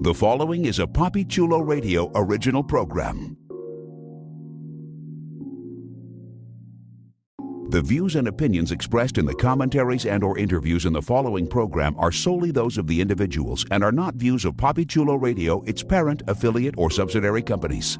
The following is a Papi Chulo Radio original program. The views and opinions expressed in the commentaries and/or interviews in the following program are solely those of the individuals and are not views of Papi Chulo Radio, its parent, affiliate, or subsidiary companies.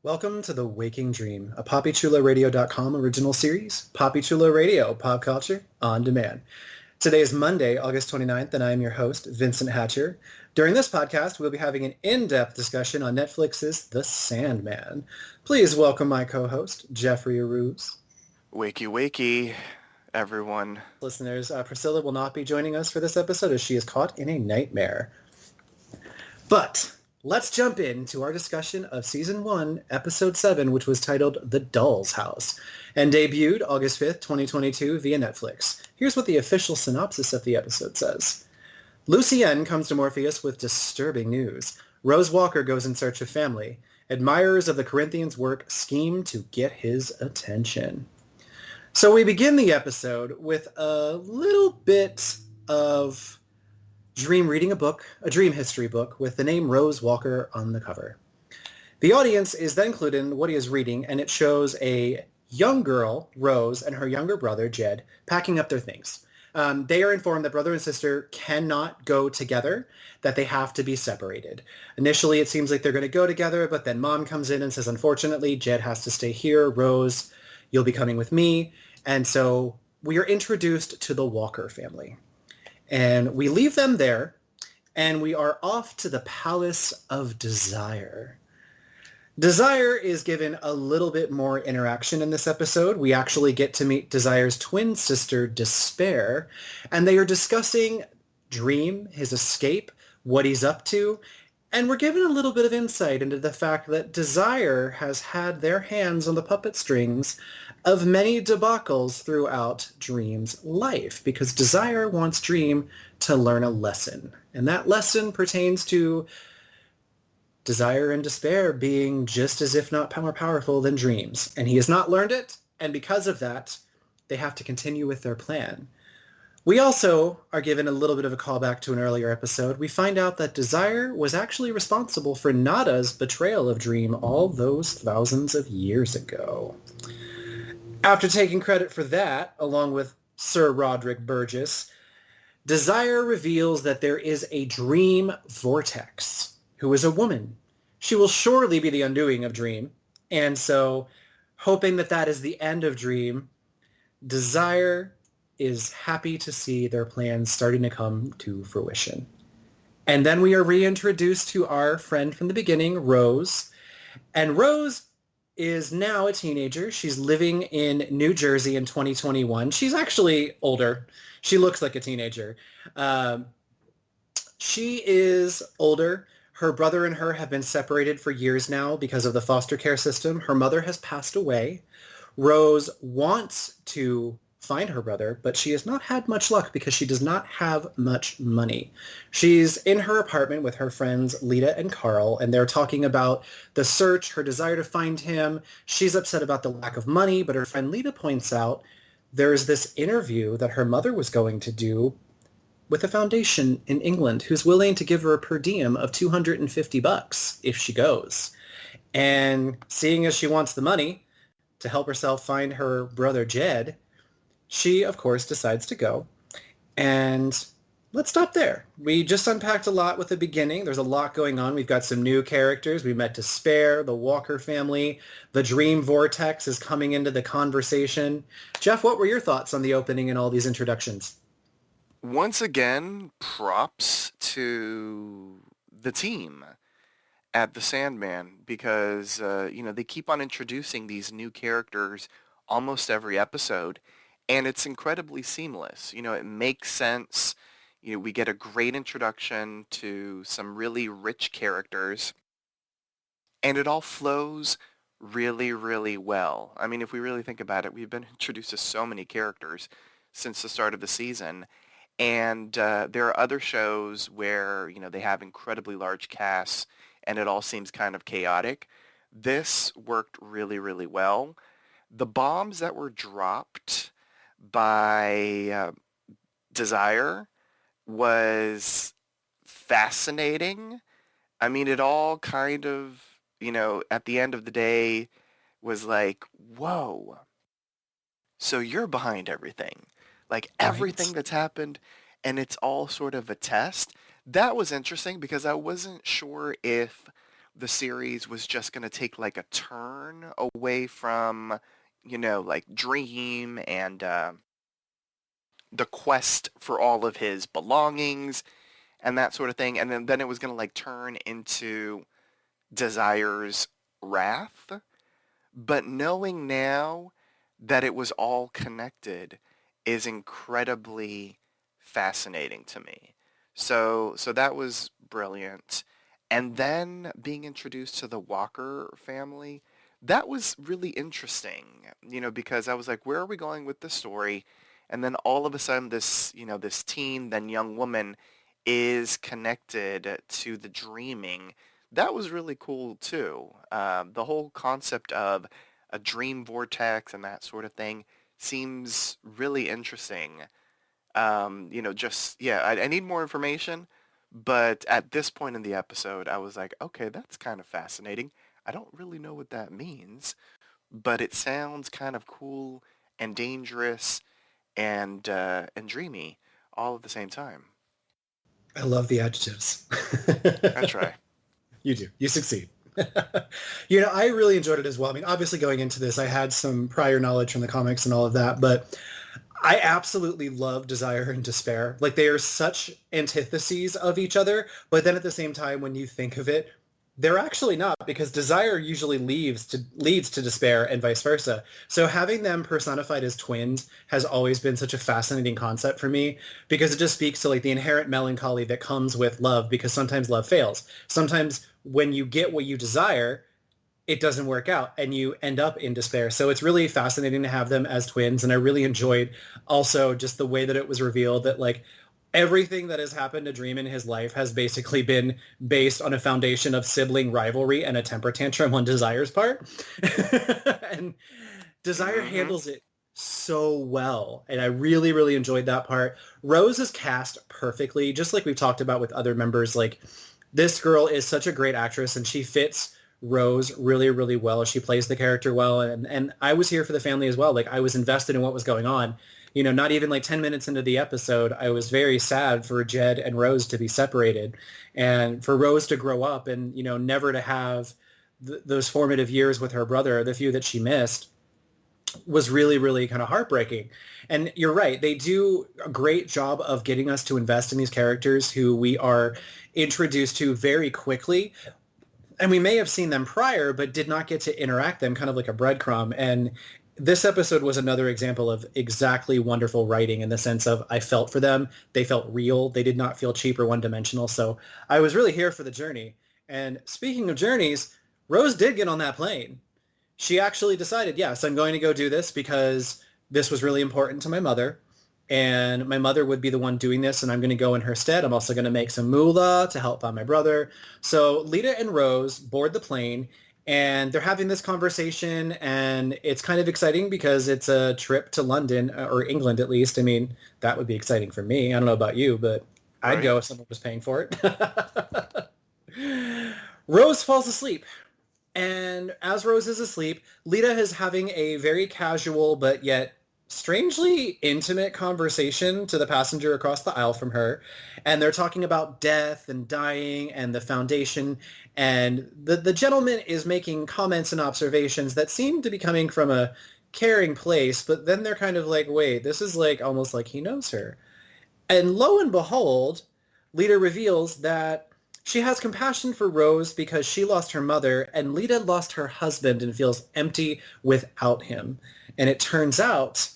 Welcome to The Waking Dream, a PapiChuloRadio.com original series, Papi Chulo Radio, pop culture on demand. Today is Monday, August 29th, and I am your host, Vincent Hatcher. During this podcast, we'll be having an in-depth discussion on Netflix's The Sandman. Please welcome my co-host, Jeffrey Aruz. Wakey, wakey, everyone. Listeners, Priscilla will not be joining us for this episode as she is caught in a nightmare. But let's jump into our discussion of Season 1, Episode 7, which was titled The Doll's House, and debuted August 5th, 2022 via Netflix. Here's what the official synopsis of the episode says. Lucienne comes to Morpheus with disturbing news. Rose Walker goes in search of family. Admirers of the Corinthians' work scheme to get his attention. So we begin the episode with a little bit of Dream reading a dream history book with the name Rose Walker on the cover. The audience is then clued in what he is reading, and it shows a young girl, Rose, and her younger brother, Jed, packing up their things. They are informed that brother and sister cannot go together, that they have to be separated. Initially, it seems like they're going to go together, but then mom comes in and says, unfortunately, Jed has to stay here. Rose, you'll be coming with me. And so we are introduced to the Walker family. And we leave them there, and we are off to the Palace of Desire. Desire is given a little bit more interaction in this episode. We actually get to meet Desire's twin sister, Despair, and they are discussing Dream, his escape, what he's up to, and we're given a little bit of insight into the fact that Desire has had their hands on the puppet strings of many debacles throughout Dream's life, because Desire wants Dream to learn a lesson. And that lesson pertains to Desire and Despair being just as if not more powerful than Dreams. And he has not learned it, and because of that, they have to continue with their plan. We also are given a little bit of a callback to an earlier episode. We find out that Desire was actually responsible for Nada's betrayal of Dream all those thousands of years ago. After taking credit for that, along with Sir Roderick Burgess, Desire reveals that there is a Dream Vortex, who is a woman. She will surely be the undoing of Dream, and so, hoping that that is the end of Dream, Desire is happy to see their plans starting to come to fruition. And then we are reintroduced to our friend from the beginning, Rose, and Rose is now a teenager. She's living in New Jersey in 2021. She's actually older. She looks like a teenager. She is older. Her brother and her have been separated for years now because of the foster care system. Her mother has passed away. Rose wants to find her brother, but she has not had much luck because she does not have much money. She's in her apartment with her friends Lita and Carl, and they're talking about the search, her desire to find him. She's upset about the lack of money, but her friend Lita points out there's this interview that her mother was going to do with a foundation in England who's willing to give her a per diem of $250 if she goes. And seeing as she wants the money to help herself find her brother Jed, she, of course, decides to go. And let's stop there. We just unpacked a lot with the beginning. There's a lot going on. We've got some new characters. We met Despair, the Walker family. The Dream Vortex is coming into the conversation. Jeff, what were your thoughts on the opening and all these introductions? Once again, props to the team at The Sandman because, they keep on introducing these new characters almost every episode, and it's incredibly seamless. It makes sense. We get a great introduction to some really rich characters, and it all flows really, really well. I mean, if we really think about it, we've been introduced to so many characters since the start of the season. And there are other shows where, they have incredibly large casts and it all seems kind of chaotic. This worked really, really well. The bombs that were dropped by Desire was fascinating. I mean, it all kind of, at the end of the day was like, whoa, so you're behind everything. Like everything Right. that's happened, and it's all sort of a test. That was interesting because I wasn't sure if the series was just going to take like a turn away from, like Dream and the quest for all of his belongings and that sort of thing. And then it was going to like turn into Desire's wrath. But knowing now that it was all connected is incredibly fascinating to me. So that was brilliant. And then being introduced to the Walker family, that was really interesting, because I was like, where are we going with this story? And then all of a sudden this teen, then young woman is connected to the dreaming. That was really cool too. The whole concept of a dream vortex and that sort of thing seems really interesting. I need more information, but at this point in the episode, I was like, okay, that's kind of fascinating. I don't really know what that means, but it sounds kind of cool and dangerous and dreamy all at the same time. I love the adjectives. I try. You do. You succeed. I really enjoyed it as well. I mean, obviously going into this, I had some prior knowledge from the comics and all of that, but I absolutely love Desire and Despair. Like they are such antitheses of each other, but then at the same time, when you think of it, they're actually not, because Desire usually leads to Despair and vice versa. So having them personified as twins has always been such a fascinating concept for me, because it just speaks to like the inherent melancholy that comes with love, because sometimes love fails. Sometimes when you get what you desire, it doesn't work out and you end up in despair. So it's really fascinating to have them as twins. And I really enjoyed also just the way that it was revealed that like everything that has happened to Dream in his life has basically been based on a foundation of sibling rivalry and a temper tantrum on Desire's part. And Desire Mm-hmm. handles it so well. And I really, really enjoyed that part. Rose is cast perfectly, just like we've talked about with other members. Like this girl is such a great actress and she fits Rose really, really well. She plays the character well. And I was here for the family as well. Like I was invested in what was going on. Not even like 10 minutes into the episode, I was very sad for Jed and Rose to be separated and for Rose to grow up and, never to have those formative years with her brother, the few that she missed, was really, really kind of heartbreaking. And you're right. They do a great job of getting us to invest in these characters who we are introduced to very quickly. And we may have seen them prior, but did not get to interact them, kind of like a breadcrumb. And this episode was another example of exactly wonderful writing in the sense of I felt for them. They felt real. They did not feel cheap or one-dimensional. So I was really here for the journey. And speaking of journeys, Rose did get on that plane. She actually decided, yes, I'm going to go do this because this was really important to my mother. And my mother would be the one doing this, and I'm going to go in her stead. I'm also going to make some moolah to help out my brother. So Lita and Rose board the plane, and they're having this conversation, and it's kind of exciting because it's a trip to London, or England at least. I mean, that would be exciting for me. I don't know about you, but I'd Right. go if someone was paying for it. Rose falls asleep. And as Rose is asleep, Lita is having a very casual but yet strangely intimate conversation to the passenger across the aisle from her. And they're talking about death and dying and the foundation. And the gentleman is making comments and observations that seem to be coming from a caring place. But then they're kind of like, wait, this is like almost like he knows her. And lo and behold, Lita reveals that she has compassion for Rose because she lost her mother, and Lita lost her husband and feels empty without him. And it turns out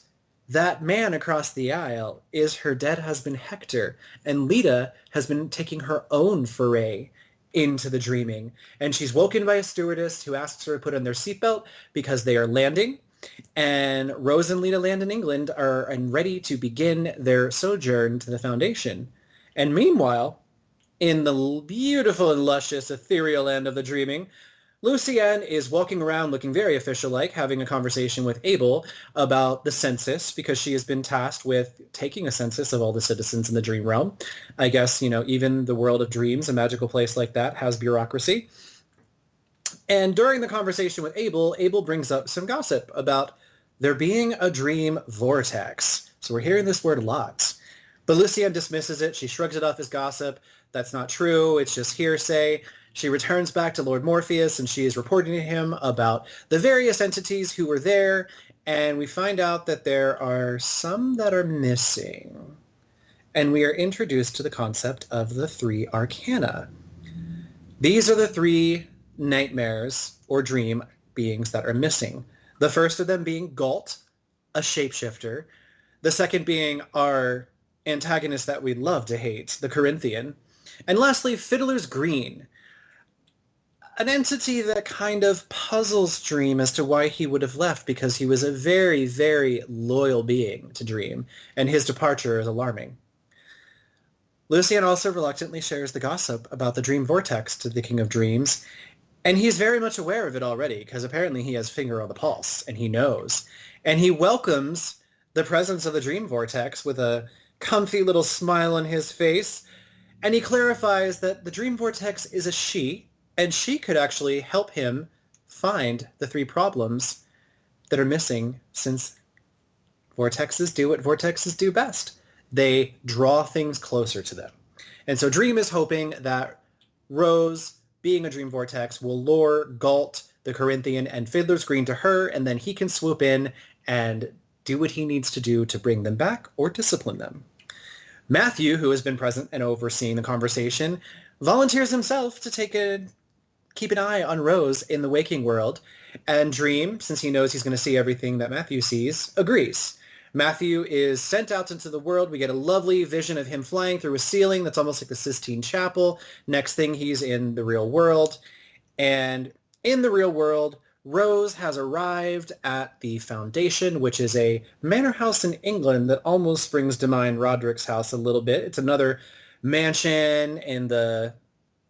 That man across the aisle is her dead husband Hector, and Lita has been taking her own foray into the dreaming. And she's woken by a stewardess who asks her to put on their seatbelt because they are landing. And Rose and Lita land in England are and ready to begin their sojourn to the Foundation. And meanwhile, in the beautiful and luscious ethereal land of the dreaming, Lucienne is walking around looking very official-like, having a conversation with Abel about the census because she has been tasked with taking a census of all the citizens in the dream realm. I guess, even the world of dreams, a magical place like that, has bureaucracy. And during the conversation with Abel brings up some gossip about there being a dream vortex. So we're hearing this word a lot. But Lucienne dismisses it. She shrugs it off as gossip. That's not true. It's just hearsay. She returns back to Lord Morpheus, and she is reporting to him about the various entities who were there, and we find out that there are some that are missing. And we are introduced to the concept of the three arcana. These are the three nightmares or dream beings that are missing. The first of them being Galt, a shapeshifter. The second being our antagonist that we love to hate, the Corinthian. And lastly, Fiddler's Green, an entity that kind of puzzles Dream as to why he would have left, because he was a very, very loyal being to Dream, and his departure is alarming. Lucienne also reluctantly shares the gossip about the Dream Vortex to the King of Dreams, and he's very much aware of it already, because apparently he has finger on the pulse, and he knows. And he welcomes the presence of the Dream Vortex with a comfy little smile on his face, and he clarifies that the Dream Vortex is a she, and she could actually help him find the three problems that are missing, since vortexes do what vortexes do best. They draw things closer to them. And so Dream is hoping that Rose, being a dream vortex, will lure Galt, the Corinthian, and Fiddler's Green to her, and then he can swoop in and do what he needs to do to bring them back or discipline them. Matthew, who has been present and overseeing the conversation, volunteers himself to keep an eye on Rose in the waking world, and Dream, since he knows he's going to see everything that Matthew sees, agrees. Matthew is sent out into the world. We get a lovely vision of him flying through a ceiling that's almost like the Sistine Chapel. Next thing, he's in the real world. And in the real world, Rose has arrived at the Foundation, which is a manor house in England that almost brings to mind Roderick's house a little bit. It's another mansion in the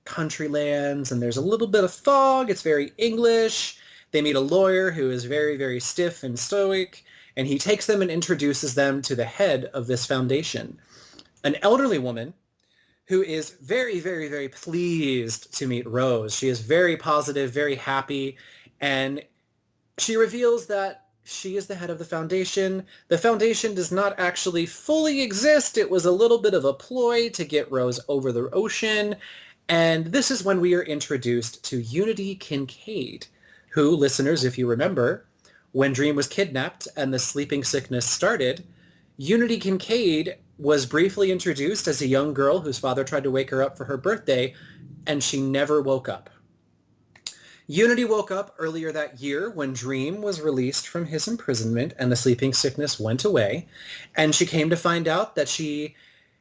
country lands, and there's a little bit of fog. It's very English. They meet a lawyer who is very, very stiff and stoic, and he takes them and introduces them to the head of this foundation, an elderly woman who is very, very, very pleased to meet Rose. She is very positive, very happy, and she reveals that she is the head of the Foundation. The Foundation does not actually fully exist. It was a little bit of a ploy to get Rose over the ocean. And this is when we are introduced to Unity Kincaid, who, listeners, if you remember, when Dream was kidnapped and the sleeping sickness started, Unity Kincaid was briefly introduced as a young girl whose father tried to wake her up for her birthday, and she never woke up. Unity woke up earlier that year when Dream was released from his imprisonment and the sleeping sickness went away, and she came to find out that she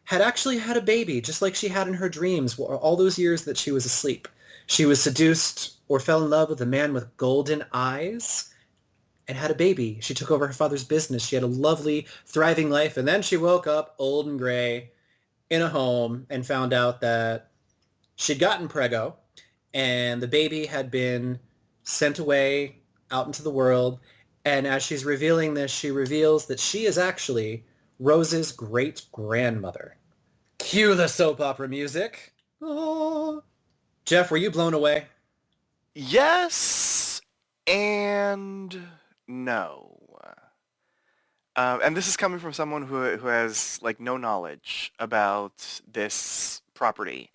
had actually had a baby, just like she had in her dreams all those years that she was asleep. She was seduced or fell in love with a man with golden eyes and had a baby. She took over her father's business. She had a lovely, thriving life. And then she woke up old and gray in a home and found out that she'd gotten preggo and the baby had been sent away out into the world. And as she's revealing this, she reveals that she is actually Rose's great-grandmother. Cue the soap opera music. Oh. Jeff, were you blown away? Yes and no. And this is coming from someone who has like no knowledge about this property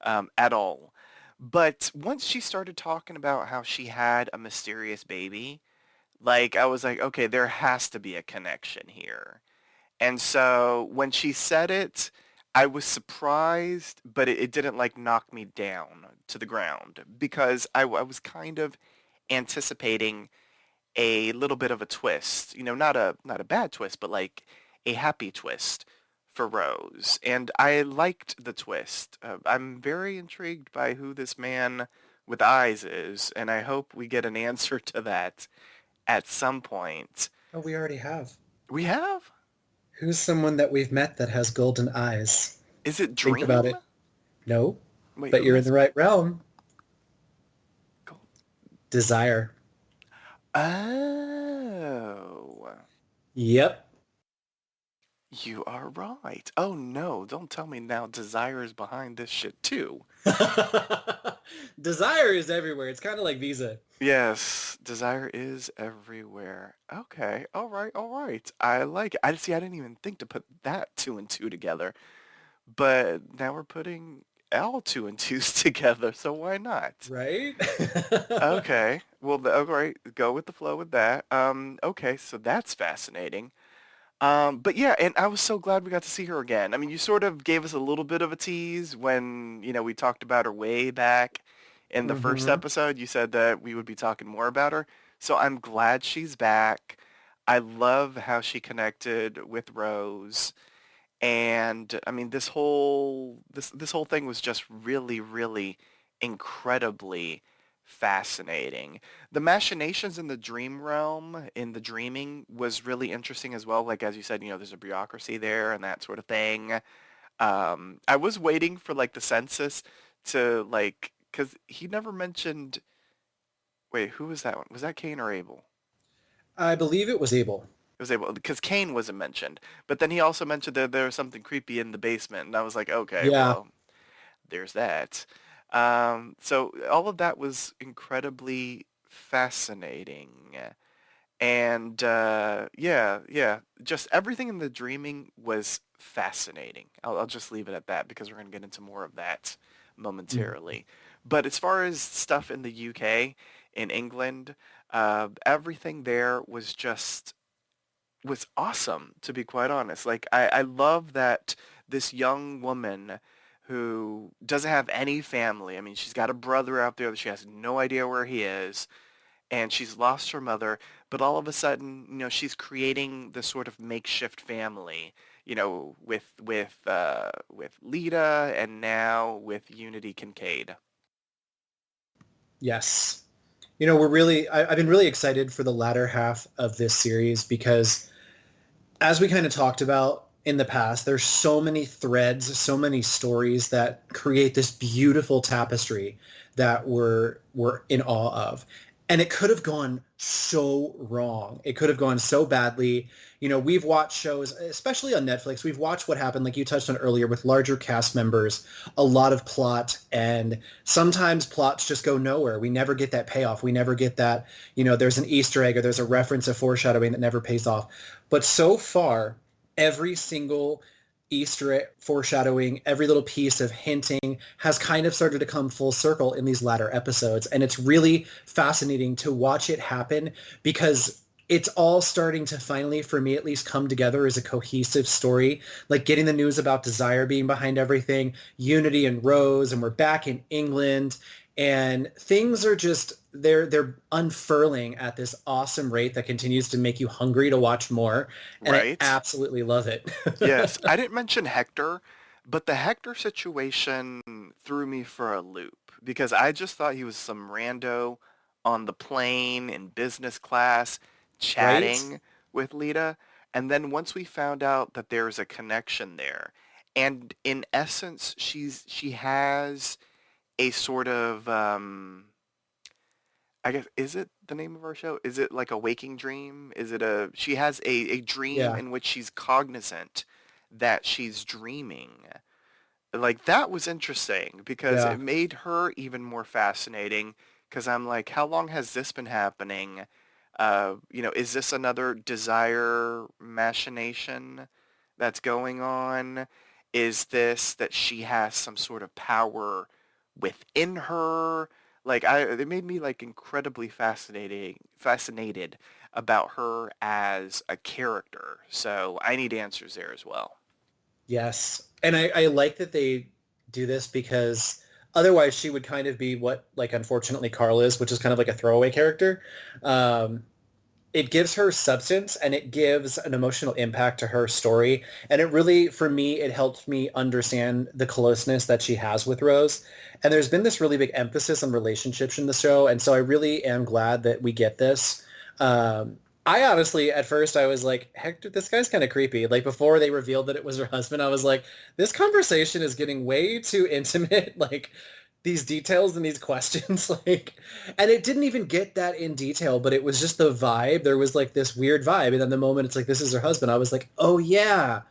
at all. But once she started talking about how she had a mysterious baby, like I was like, okay, there has to be a connection here. And so when she said it, I was surprised, but it didn't like knock me down to the ground because I was kind of anticipating a little bit of a twist. Not a bad twist, but like a happy twist for Rose. And I liked the twist. I'm very intrigued by who this man with eyes is, and I hope we get an answer to that at some point. Oh, we already have. We have? Who's someone that we've met that has golden eyes? Is it Think Dream? about it. No, Wait, but who you're in is the right realm. Gold? Desire. Oh. Yep. You are right. Oh no, don't tell me now Desire is behind this shit too. Desire is everywhere. It's kind of like Visa. Yes, Desire is everywhere. Okay, all right, all right. I like it. I see. I didn't even think to put that two and two together, but now we're putting all two and twos together. So why not? Right? Okay. Well, all right. Go with the flow with that. Okay, so that's fascinating. But yeah, and I was so glad we got to see her again. I mean, you sort of gave us a little bit of a tease when, we talked about her way back in the first hmm episode. You said that we would be talking more about her. So I'm glad she's back. I love how she connected with Rose. And I mean, this whole thing was just really, really incredibly fascinating. The machinations in the dream realm, in the dreaming, was really interesting as well. Like as you said, there's a bureaucracy there and that sort of thing. I was waiting for like the census to like, because he never mentioned. Wait, who was that one? Was that Cain or Abel? I believe it was Abel. It was able because Kane wasn't mentioned, but then he also mentioned that there was something creepy in the basement, and I was like, okay, Yeah. well, there's that. So all of that was incredibly fascinating, and yeah, just everything in the dreaming was fascinating. I'll just leave it at that because we're gonna get into more of that Mm. momentarily. But as far as stuff in the UK, in England, everything there was awesome, to be quite honest. Like, I love that this young woman who doesn't have any family. I mean, she's got a brother out there that she has no idea where he is, and she's lost her mother, but all of a sudden, she's creating this sort of makeshift family, with Lita and now with Unity Kincaid. Yes. I've been really excited for the latter half of this series because as we kind of talked about in the past, there's so many threads, so many stories that create this beautiful tapestry that we're in awe of. And it could have gone so wrong. It could have gone so badly. We've watched shows, especially on Netflix, we've watched what happened, like you touched on earlier, with larger cast members, a lot of plot, and sometimes plots just go nowhere. We never get that payoff. We never get that, there's an Easter egg or there's a reference of foreshadowing that never pays off. But so far, every single Easter egg foreshadowing, every little piece of hinting has kind of started to come full circle in these latter episodes. And it's really fascinating to watch it happen because it's all starting to finally, for me at least, come together as a cohesive story. Like getting the news about Desire being behind everything, Unity and Rose, and we're back in England. And things are just, they're unfurling at this awesome rate that continues to make you hungry to watch more. And I Right? absolutely love it. Yes, I didn't mention Hector, but the Hector situation threw me for a loop because I just thought he was some rando on the plane in business class Right? chatting with Lita. And then once we found out that there's a connection there, and in essence, she has a sort of I guess, is it the name of our show? Is it like a waking dream? Is it she has a dream Yeah. in which she's cognizant that she's dreaming. Like that was interesting because it Yeah. made her even more fascinating because I'm like, how long has this been happening? Is this another desire machination that's going on? Is this that she has some sort of power within her? Like it made me like incredibly fascinated about her as a character. So I need answers there as well. Yes. And I like that they do this because otherwise she would kind of be what, like, unfortunately Carl is, which is kind of like a throwaway character. Um, it gives her substance and it gives an emotional impact to her story. And it really, for me, it helped me understand the closeness that she has with Rose. And there's been this really big emphasis on relationships in the show. And so I really am glad that we get this. I honestly, at first, I was like, Hector, this guy's kind of creepy. Like before they revealed that it was her husband, I was like, this conversation is getting way too intimate. Like these details and these questions, like, and it didn't even get that in detail, but it was just the vibe. There was like this weird vibe. And then the moment it's like, this is her husband, I was like, oh yeah,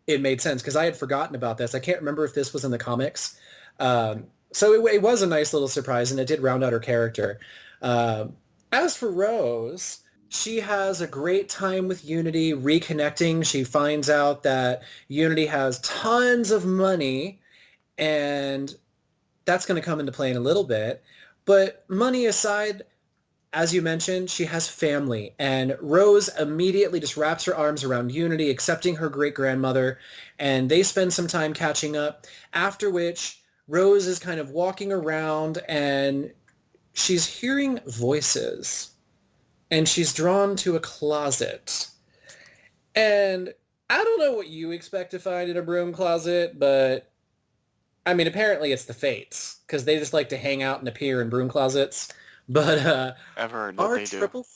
it made sense because I had forgotten about this. I can't remember if this was in the comics. So it was a nice little surprise and it did round out her character. As for Rose, she has a great time with Unity, reconnecting. She finds out that Unity has tons of money, and that's going to come into play in a little bit. But money aside, as you mentioned, she has family. And Rose immediately just wraps her arms around Unity, accepting her great-grandmother, and they spend some time catching up, after which Rose is kind of walking around and she's hearing voices. And she's drawn to a closet. And I don't know what you expect to find in a broom closet, but I mean, apparently it's the Fates, because they just like to hang out and appear in broom closets. But I've heard that our they do. triple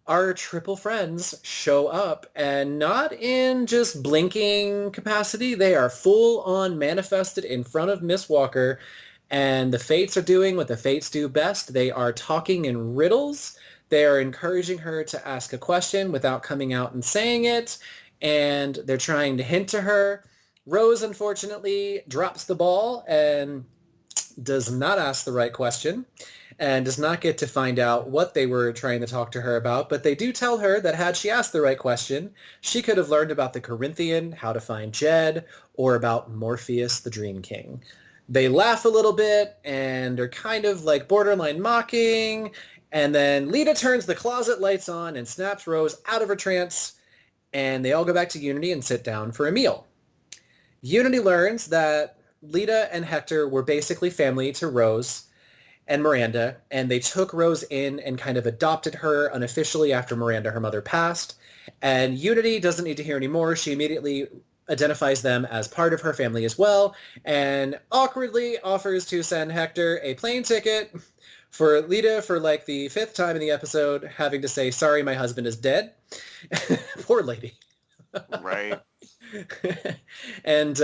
our triple friends show up, and not in just blinking capacity. They are full on manifested in front of Miss Walker, and the Fates are doing what the Fates do best. They are talking in riddles. They are encouraging her to ask a question without coming out and saying it, and they're trying to hint to her. Rose, unfortunately, drops the ball and does not ask the right question and does not get to find out what they were trying to talk to her about. But they do tell her that had she asked the right question, she could have learned about the Corinthian, how to find Jed, or about Morpheus, the Dream King. They laugh a little bit and are kind of like borderline mocking. And then Lita turns the closet lights on and snaps Rose out of her trance. And they all go back to Unity and sit down for a meal. Unity learns that Lita and Hector were basically family to Rose and Miranda, and they took Rose in and kind of adopted her unofficially after Miranda, her mother, passed. And Unity doesn't need to hear any more. She immediately identifies them as part of her family as well, and awkwardly offers to send Hector a plane ticket for Lita for like the 5th time in the episode, having to say, sorry, my husband is dead. Poor lady. Right. And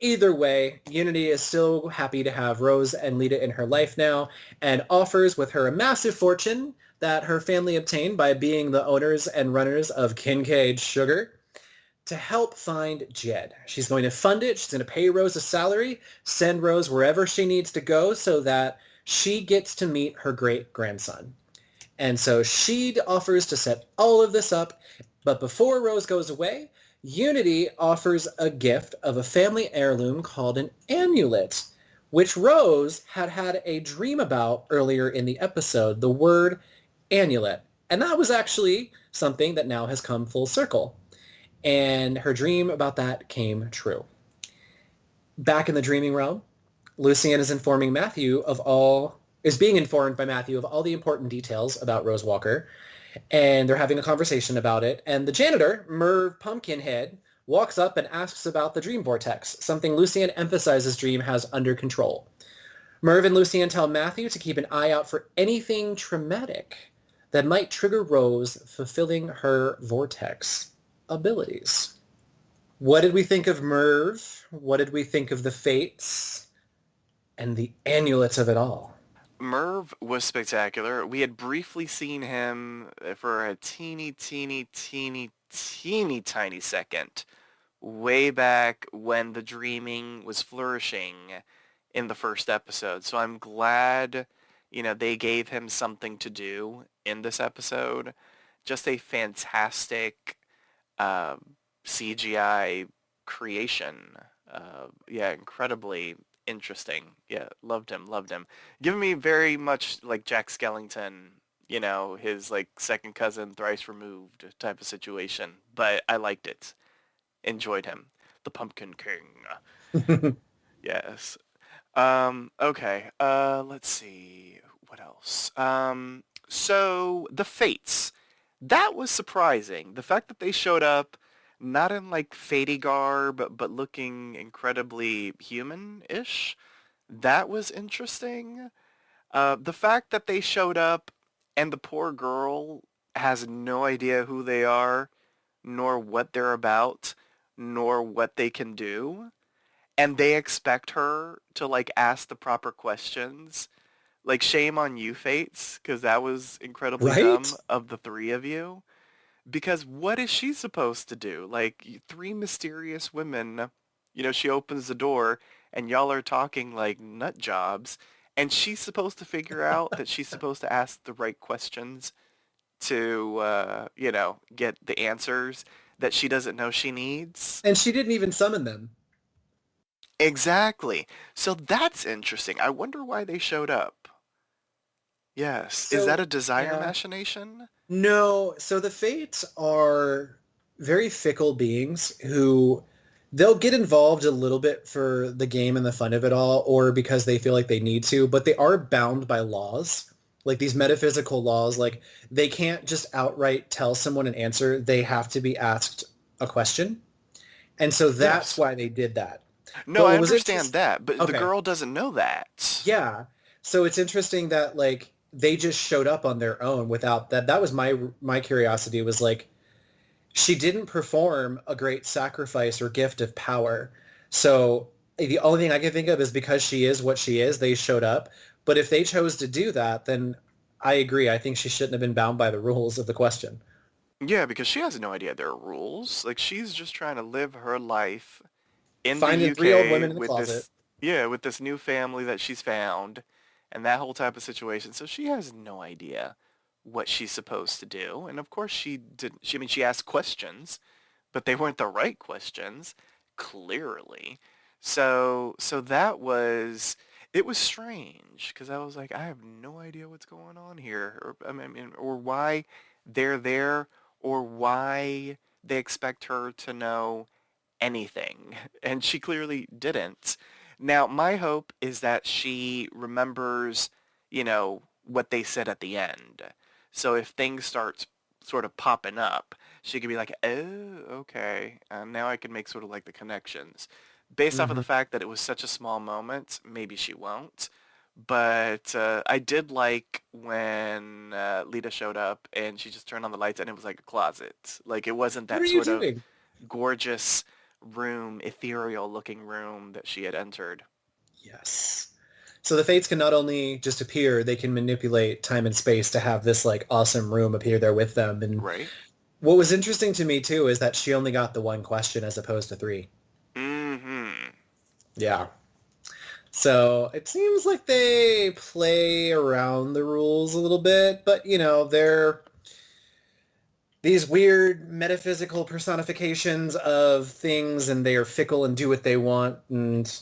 either way, Unity is still happy to have Rose and Lita in her life now, and offers with her a massive fortune that her family obtained by being the owners and runners of Kincaid Sugar to help find Jed. She's going to fund it. She's going to pay Rose a salary, send Rose wherever she needs to go so that she gets to meet her great-grandson. And so she offers to set all of this up. But before Rose goes away, Unity offers a gift of a family heirloom called an amulet, which Rose had a dream about earlier in the episode, the word amulet. And that was actually something that now has come full circle. And her dream about that came true. Back in the dreaming realm, Lucienne is being informed by Matthew of all the important details about Rose Walker, and they're having a conversation about it. And the janitor, Merv Pumpkinhead, walks up and asks about the dream vortex, something Lucienne emphasizes Dream has under control. Merv and Lucienne tell Matthew to keep an eye out for anything traumatic that might trigger Rose fulfilling her vortex abilities. What did we think of Merv? What did we think of the Fates? And the amulets of it all? Merv was spectacular. We had briefly seen him for a teeny tiny second way back when the dreaming was flourishing in the first episode. So I'm glad, they gave him something to do in this episode. Just a fantastic CGI creation. Incredibly interesting. Yeah, loved him. Giving me very much like Jack Skellington, his like second cousin thrice removed type of situation. But I liked it. Enjoyed him. The Pumpkin King. Yes. Okay. Let's see. What else? So the Fates, that was surprising. The fact that they showed up not in like Fatey garb, but looking incredibly human-ish, that was interesting. The fact that they showed up and the poor girl has no idea who they are, nor what they're about, nor what they can do, and they expect her to like ask the proper questions. Like shame on you, Fates, because that was incredibly Right? dumb of the three of you. Because what is she supposed to do? Like three mysterious women, she opens the door and y'all are talking like nut jobs, and she's supposed to figure out that she's supposed to ask the right questions to, get the answers that she doesn't know she needs. And she didn't even summon them. Exactly. So that's interesting. I wonder why they showed up. Yes. Is that So, a desire yeah. machination? No, so the Fates are very fickle beings who they'll get involved a little bit for the game and the fun of it all, or because they feel like they need to, but they are bound by laws, like these metaphysical laws. Like they can't just outright tell someone an answer. They have to be asked a question. And so that's Yes. why they did that. No, But I what was understand interesting, that, but the okay, girl doesn't know that. yeah. So it's interesting that like they just showed up on their own without that. That was my curiosity was like she didn't perform a great sacrifice or gift of power. So the only thing I can think of is because she is what she is, they showed up. But if they chose to do that, then I agree. I think she shouldn't have been bound by the rules of the question. Yeah, because she has no idea there are rules. Like she's just trying to live her life in the Finding three old UK women in the with closet. this, yeah, with this new family that she's found and that whole type of situation. So she has no idea what she's supposed to do. And of course she didn't, I mean, she asked questions, but they weren't the right questions, clearly. So that was, it was strange because I was like, I have no idea what's going on here, or or why they're there, or why they expect her to know anything, and she clearly didn't. Now, my hope is that she remembers, what they said at the end. So if things start sort of popping up, she could be like, oh, okay, now I can make sort of like the connections. Based off of Hmm. the fact that it was such a small moment, maybe she won't. But I did like when Lita showed up and she just turned on the lights and it was like a closet. Like it wasn't What are that you sort of doing? gorgeous room, ethereal looking room that she had entered. Yes. So the Fates can not only just appear, they can manipulate time and space to have this like awesome room appear there with them. And Right? what was interesting to me too is that she only got the one question as opposed to three. Mm-hmm. Yeah. So it seems like they play around the rules a little bit, but they're these weird metaphysical personifications of things and they are fickle and do what they want. And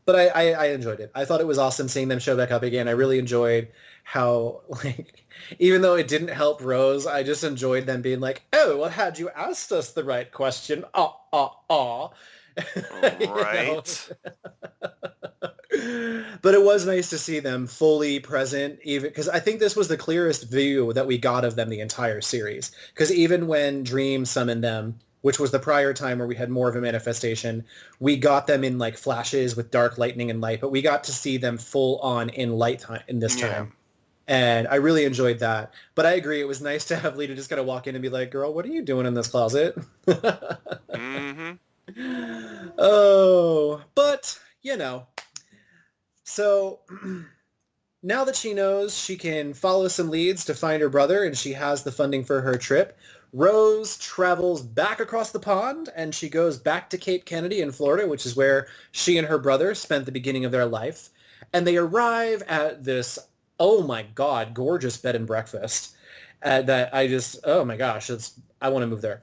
but I enjoyed it. I thought it was awesome seeing them show back up again. I really enjoyed how like even though it didn't help Rose, I just enjoyed them being like, oh, well, had you asked us the right question? you know. Right? But it was nice to see them fully present, even because I think this was the clearest view that we got of them the entire series. Because even when Dream summoned them, which was the prior time where we had more of a manifestation, we got them in like flashes with dark lightning and light, but we got to see them full on in light time in this Yeah. time. And I really enjoyed that. But I agree, it was nice to have Lita just kind of walk in and be like, girl, what are you doing in this closet? Mm-hmm. Oh, but, so now that she knows she can follow some leads to find her brother and she has the funding for her trip, Rose travels back across the pond and she goes back to Cape Kennedy in Florida, which is where she and her brother spent the beginning of their life. And they arrive at this, oh my God, gorgeous bed and breakfast that I just, oh my gosh, I want to move there.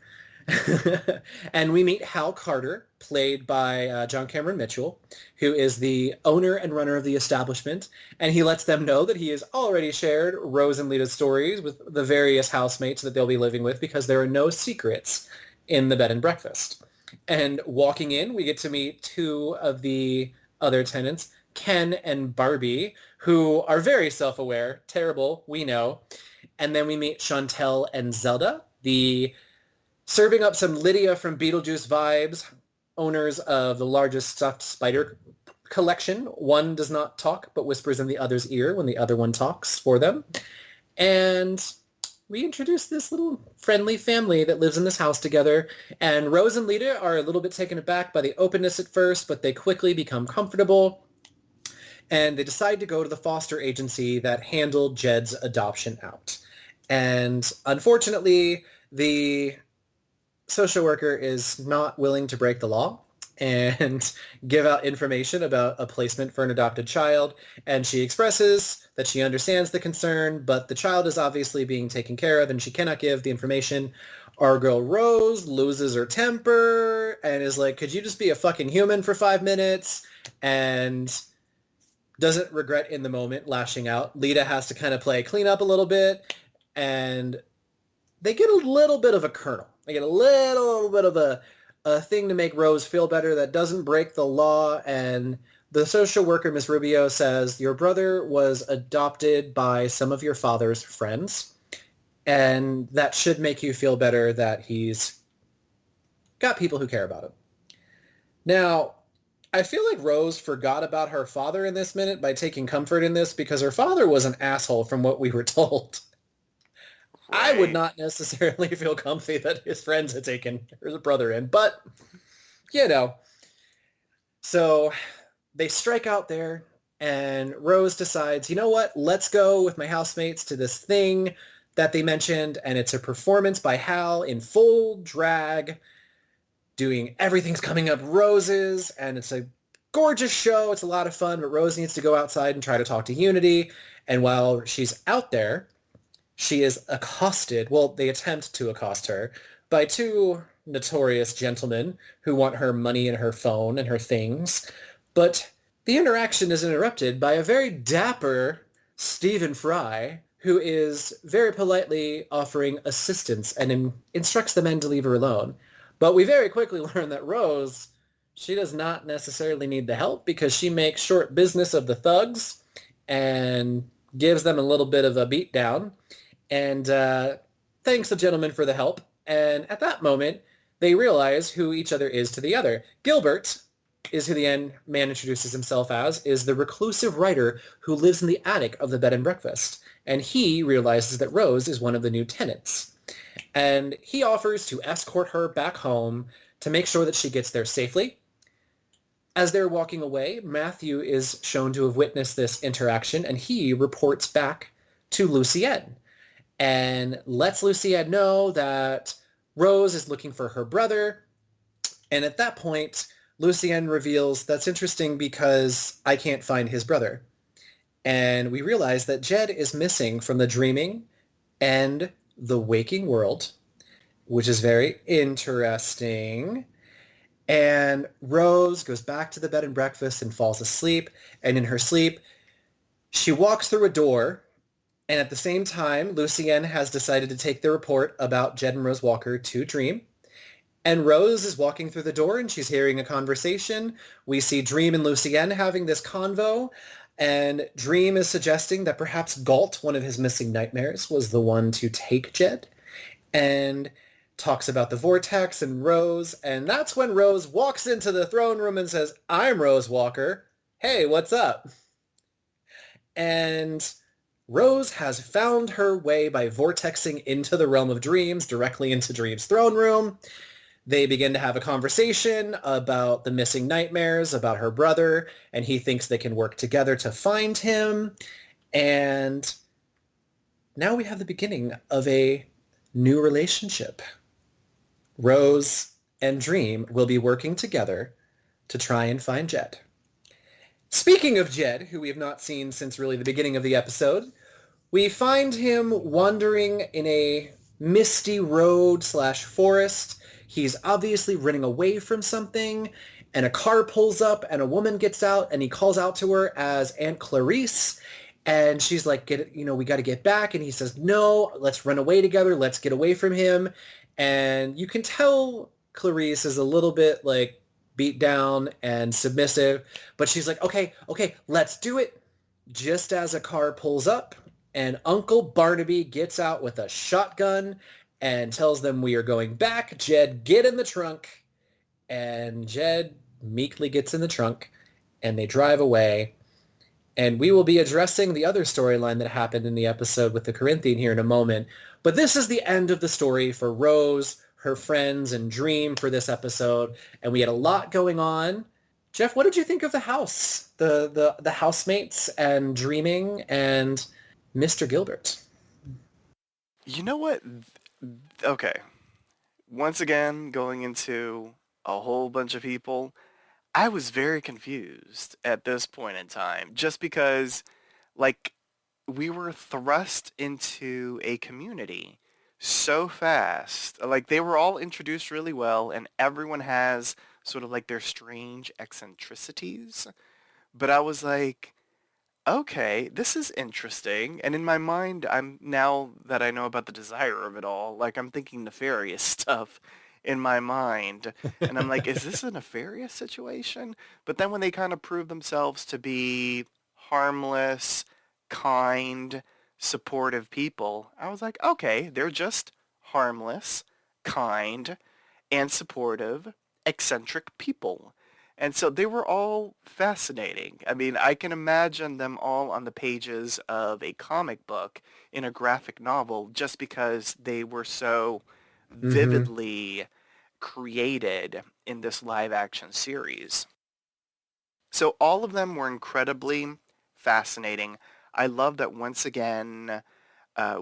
And we meet Hal Carter, played by John Cameron Mitchell, who is the owner and runner of the establishment. And he lets them know that he has already shared Rose and Lita's stories with the various housemates that they'll be living with because there are no secrets in the bed and breakfast. And walking in, we get to meet two of the other tenants, Ken and Barbie, who are very self-aware, terrible, we know. And then we meet Chantel and Zelda, the serving up some Lydia from Beetlejuice vibes, owners of the largest stuffed spider collection. One does not talk, but whispers in the other's ear when the other one talks for them. And we introduce this little friendly family that lives in this house together. And Rose and Lita are a little bit taken aback by the openness at first, but they quickly become comfortable. And they decide to go to the foster agency that handled Jed's adoption out. And unfortunately, the social worker is not willing to break the law and give out information about a placement for an adopted child. And she expresses that she understands the concern, but the child is obviously being taken care of and she cannot give the information. Our girl Rose loses her temper and is like, could you just be a fucking human for 5 minutes? And doesn't regret in the moment lashing out. Lita has to kind of play cleanup a little bit, and they get a little bit of a kernel. They get a little bit of a thing to make Rose feel better that doesn't break the law. And the social worker, Miss Rubio, says, your brother was adopted by some of your father's friends, and that should make you feel better that he's got people who care about him. Now, I feel like Rose forgot about her father in this minute by taking comfort in this because her father was an asshole from what we were told. Right. I would not necessarily feel comfy that his friends had taken her brother in, but, you know. So they strike out there, and Rose decides, you know what, let's go with my housemates to this thing that they mentioned, and it's a performance by Hal in full drag, doing Everything's Coming Up Roses, and it's a gorgeous show. It's a lot of fun, but Rose needs to go outside and try to talk to Unity, and while she's out there, she is accosted, well, they attempt to accost her, by two notorious gentlemen who want her money and her phone and her things. But the interaction is interrupted by a very dapper Stephen Fry, who is very politely offering assistance and instructs the men to leave her alone. But we very quickly learn that Rose, she does not necessarily need the help because she makes short business of the thugs and gives them a little bit of a beatdown. And thanks the gentleman for the help. And at that moment, they realize who each other is to the other. Gilbert is who the man introduces himself as, is the reclusive writer who lives in the attic of the bed and breakfast. And he realizes that Rose is one of the new tenants. And he offers to escort her back home to make sure that she gets there safely. As they're walking away, Matthew is shown to have witnessed this interaction, and he reports back to Lucienne and lets Lucienne know that Rose is looking for her brother. And at that point, Lucienne reveals, that's interesting because I can't find his brother. And we realize that Jed is missing from the dreaming and the waking world, which is very interesting. And Rose goes back to the bed and breakfast and falls asleep. And in her sleep, she walks through a door. And at the same time, Lucienne has decided to take the report about Jed and Rose Walker to Dream. And Rose is walking through the door and she's hearing a conversation. We see Dream and Lucienne having this convo. And Dream is suggesting that perhaps Galt, one of his missing nightmares, was the one to take Jed. And talks about the vortex and Rose. And that's when Rose walks into the throne room and says, I'm Rose Walker. Hey, what's up? And Rose has found her way by vortexing into the realm of dreams, directly into Dream's throne room. They begin to have a conversation about the missing nightmares, about her brother, and he thinks they can work together to find him. And now we have the beginning of a new relationship. Rose and Dream will be working together to try and find Jed. Speaking of Jed, who we have not seen since really the beginning of the episode, we find him wandering in a misty road/forest. He's obviously running away from something, and a car pulls up, and a woman gets out, and he calls out to her as Aunt Clarice, and she's like, we got to get back, and he says, no, let's run away together, let's get away from him, and you can tell Clarice is a little bit, like, beat down and submissive, but she's like, okay, let's do it. Just as a car pulls up, and Uncle Barnaby gets out with a shotgun and tells them we are going back. Jed, get in the trunk. And Jed meekly gets in the trunk and they drive away. And we will be addressing the other storyline that happened in the episode with the Corinthian here in a moment. But this is the end of the story for Rose, her friends, and Dream for this episode. And we had a lot going on. Jeff, what did you think of the house? The housemates and Dreaming and Mr. Gilbert? You know what? Okay. Once again, going into a whole bunch of people, I was very confused at this point in time, just because, like, we were thrust into a community so fast. Like, they were all introduced really well, and everyone has sort of like their strange eccentricities. But I was like, okay, this is interesting. And in my mind, now that I know about the desire of it all, like, I'm thinking nefarious stuff in my mind. And I'm like, is this a nefarious situation? But then when they kind of prove themselves to be harmless, kind, supportive people, I was like, okay, they're just harmless, kind, and supportive, eccentric people. And so they were all fascinating. I mean, I can imagine them all on the pages of a comic book in a graphic novel just because they were so Mm-hmm. vividly created in this live action series. So all of them were incredibly fascinating. I love that once again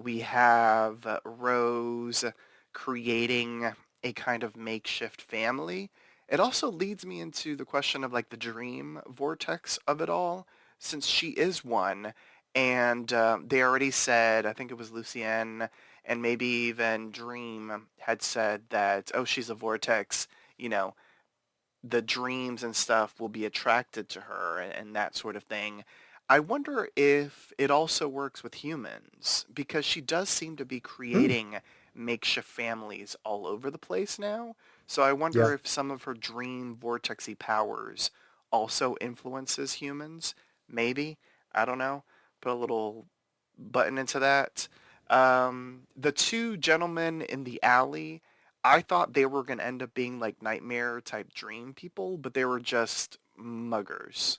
we have Rose creating a kind of makeshift family. It also leads me into the question of like the dream vortex of it all, since she is one. And they already said, I think it was Lucienne and maybe even Dream had said that, oh, she's a vortex, you know, the dreams and stuff will be attracted to her and that sort of thing. I wonder if it also works with humans because she does seem to be Hmm. creating makeshift families all over the place now. So I wonder Yeah. if some of her dream vortexy powers also influences humans. Maybe. I don't know. Put a little button into that. The two gentlemen in the alley, I thought they were going to end up being like nightmare type dream people, but they were just muggers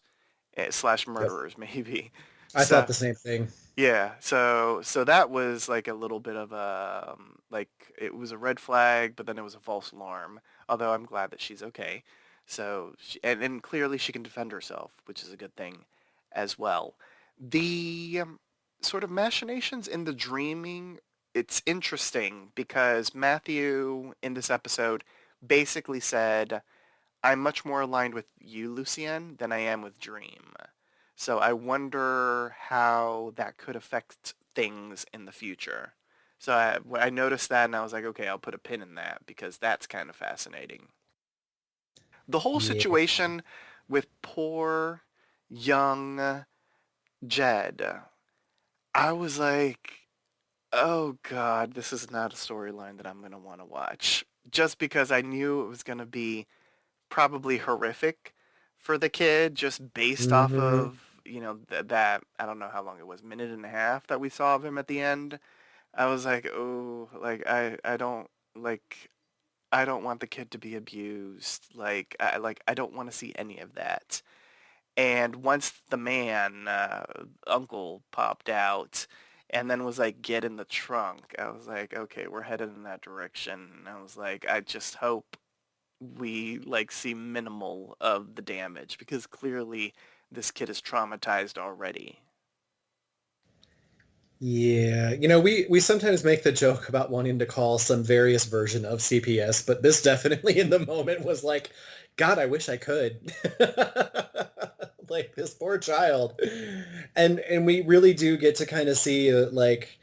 slash Yes. murderers maybe. I thought So the same thing. yeah, so that was like a little bit of a like it was a red flag, but then it was a false alarm. Although I'm glad that she's okay. So and clearly she can defend herself, which is a good thing as well. The sort of machinations in the dreaming, it's interesting because Matthew in this episode basically said, I'm much more aligned with you, Lucienne, than I am with Dream. So I wonder how that could affect things in the future. So I noticed that and I was like, okay, I'll put a pin in that because that's kind of fascinating. The whole Yeah. situation with poor young Jed, I was like, oh God, this is not a storyline that I'm going to want to watch. Just because I knew it was going to be probably horrific for the kid just based off Mm-hmm. of, that, I don't know how long it was, minute and a half that we saw of him at the end. I was like, oh, like, I don't want the kid to be abused. I don't want to see any of that. And once the man, uncle popped out and then was like, get in the trunk, I was like, okay, we're headed in that direction. And I was like, I just hope we like see minimal of the damage because clearly this kid is traumatized already. Yeah, we sometimes make the joke about wanting to call some various version of CPS, but this definitely in the moment was like, God, I wish I could. Like this poor child. And we really do get to kind of see like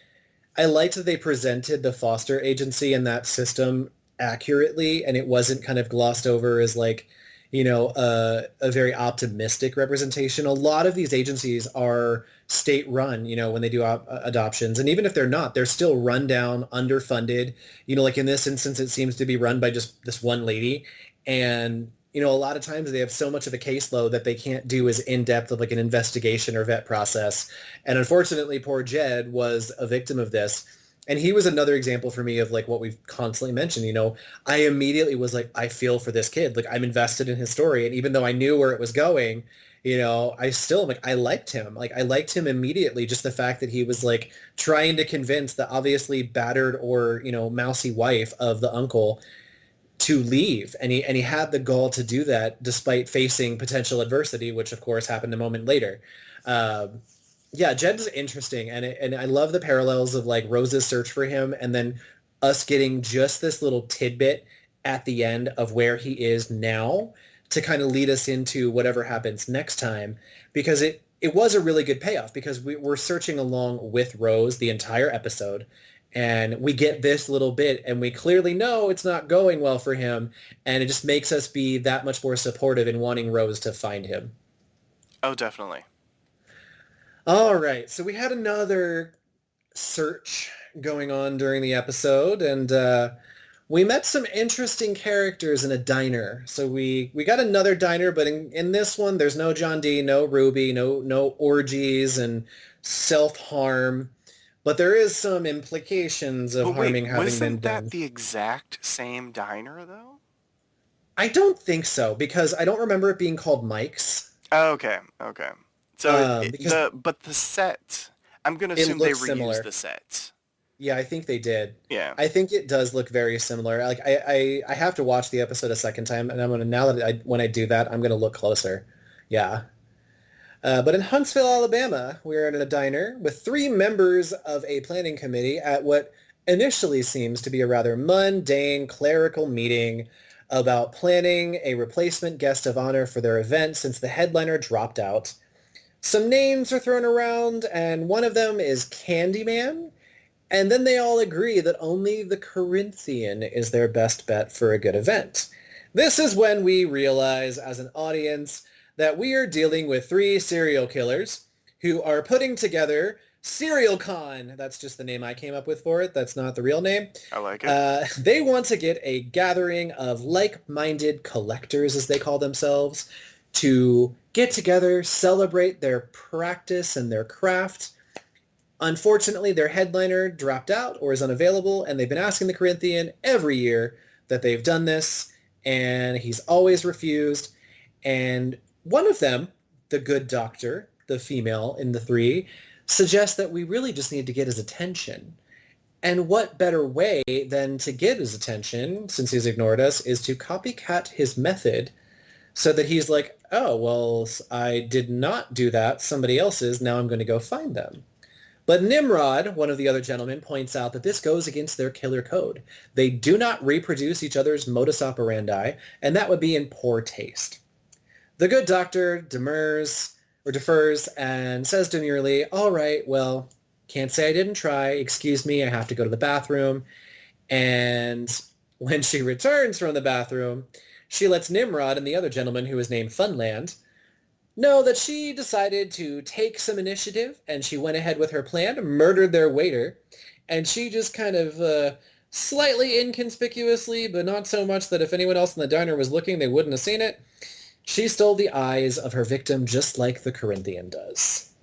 I liked that they presented the foster agency and that system accurately, and it wasn't kind of glossed over as like, a very optimistic representation. A lot of these agencies are state-run, when they do adoptions, and even if they're not, they're still run down, underfunded. Like in this instance, it seems to be run by just this one lady, and a lot of times they have so much of a caseload that they can't do as in-depth of like an investigation or vet process. And unfortunately, poor Jed was a victim of this. And he was another example for me of like what we've constantly mentioned. I immediately was like, I feel for this kid. Like I'm invested in his story. And even though I knew where it was going, I still like I liked him. Like I liked him immediately. Just the fact that he was like trying to convince the obviously battered or mousy wife of the uncle to leave, and he had the gall to do that despite facing potential adversity, which of course happened a moment later. Yeah, Jed's interesting, and I love the parallels of like Rose's search for him, and then us getting just this little tidbit at the end of where he is now to kind of lead us into whatever happens next time, because it was a really good payoff because we're searching along with Rose the entire episode, and we get this little bit and we clearly know it's not going well for him, and it just makes us be that much more supportive in wanting Rose to find him. Oh, definitely. All right, so we had another search going on during the episode, and we met some interesting characters in a diner. So we got another diner, but in this one, there's no John D, no Ruby, no orgies and self-harm. But there is some implications of But wait, harming having been wasn't that done. the exact same diner, though? I don't think so, because I don't remember it being called Mike's. Oh, okay. So Because but the set, I'm gonna it assume they looks similar. reused the set. Yeah, I think they did. Yeah. I think it does look very similar. Like I have to watch the episode a second time, and I'm gonna now that when I do that, I'm gonna look closer. Yeah. But in Huntsville, Alabama, we're in a diner with 3 members of a planning committee at what initially seems to be a rather mundane clerical meeting about planning a replacement guest of honor for their event since the headliner dropped out. Some names are thrown around, and one of them is Candyman. And then they all agree that only the Corinthian is their best bet for a good event. This is when we realize as an audience that we are dealing with 3 serial killers who are putting together Serial Con. That's just the name I came up with for it. That's not the real name. I like it. They want to get a gathering of like-minded collectors, as they call themselves, to get together, celebrate their practice and their craft. Unfortunately, their headliner dropped out or is unavailable, and they've been asking the Corinthian every year that they've done this, and he's always refused. And one of them, the good doctor, the female in the 3, suggests that we really just need to get his attention. And what better way than to get his attention, since he's ignored us, is to copycat his method so that he's like, oh, well, I did not do that. Somebody else is. Now I'm going to go find them. But Nimrod, one of the other gentlemen, points out that this goes against their killer code. They do not reproduce each other's modus operandi, and that would be in poor taste. The good doctor defers and says demurely, all right, well, can't say I didn't try. Excuse me, I have to go to the bathroom. And when she returns from the bathroom, she lets Nimrod and the other gentleman, who is named Funland, know that she decided to take some initiative, and she went ahead with her plan, murdered their waiter, and she just kind of slightly inconspicuously, but not so much that if anyone else in the diner was looking, they wouldn't have seen it, she stole the eyes of her victim just like the Corinthian does.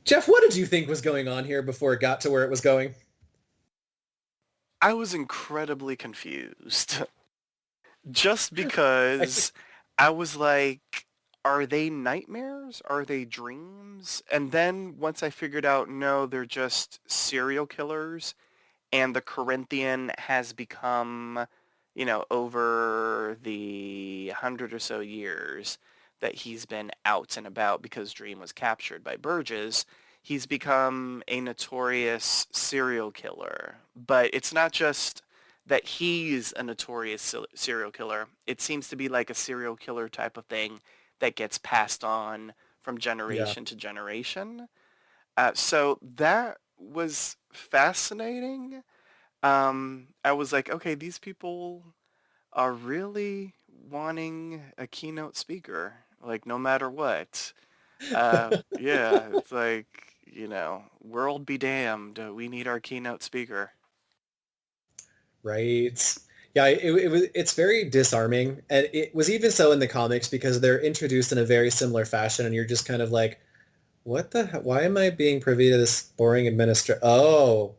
Jeff, what did you think was going on here before it got to where it was going? I was incredibly confused. Just because I was like, are they nightmares? Are they dreams? And then once I figured out, no, they're just serial killers, and the Corinthian has become, over the 100 or so years that he's been out and about because Dream was captured by Burgess, he's become a notorious serial killer. But it's not just that he's a notorious serial killer. It seems to be like a serial killer type of thing that gets passed on from generation to generation. So that was fascinating. I was like, okay, these people are really wanting a keynote speaker, like no matter what. Yeah, it's like, world be damned. We need our keynote speaker. Right. Yeah, it's very disarming, and it was even so in the comics because they're introduced in a very similar fashion, and you're just kind of like, what the hell? Why am I being privy to this boring oh,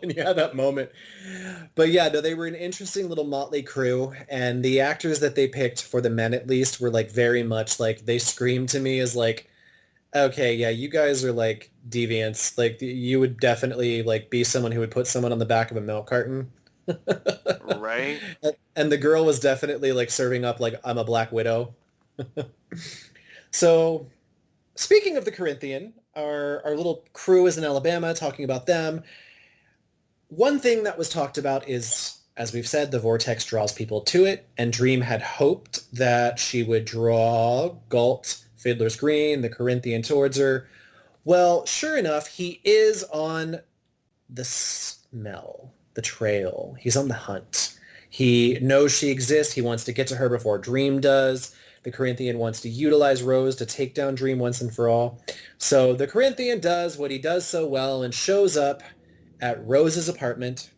and you have that moment. But yeah, no, they were an interesting little motley crew, and the actors that they picked for the men at least were like very much like they screamed to me as like, okay, yeah, you guys are like deviants. Like you would definitely like be someone who would put someone on the back of a milk carton. Right? And the girl was definitely like serving up like I'm a Black Widow. So speaking of the Corinthian, our little crew is in Alabama talking about them. One thing that was talked about is, as we've said, the vortex draws people to it, and Dream had hoped that she would draw Galt, Fiddler's Green, the Corinthian towards her. Well, sure enough, he is on the smell, the trail. He's on the hunt. He knows she exists. He wants to get to her before Dream does. The Corinthian wants to utilize Rose to take down Dream once and for all. So the Corinthian does what he does so well and shows up at Rose's apartment.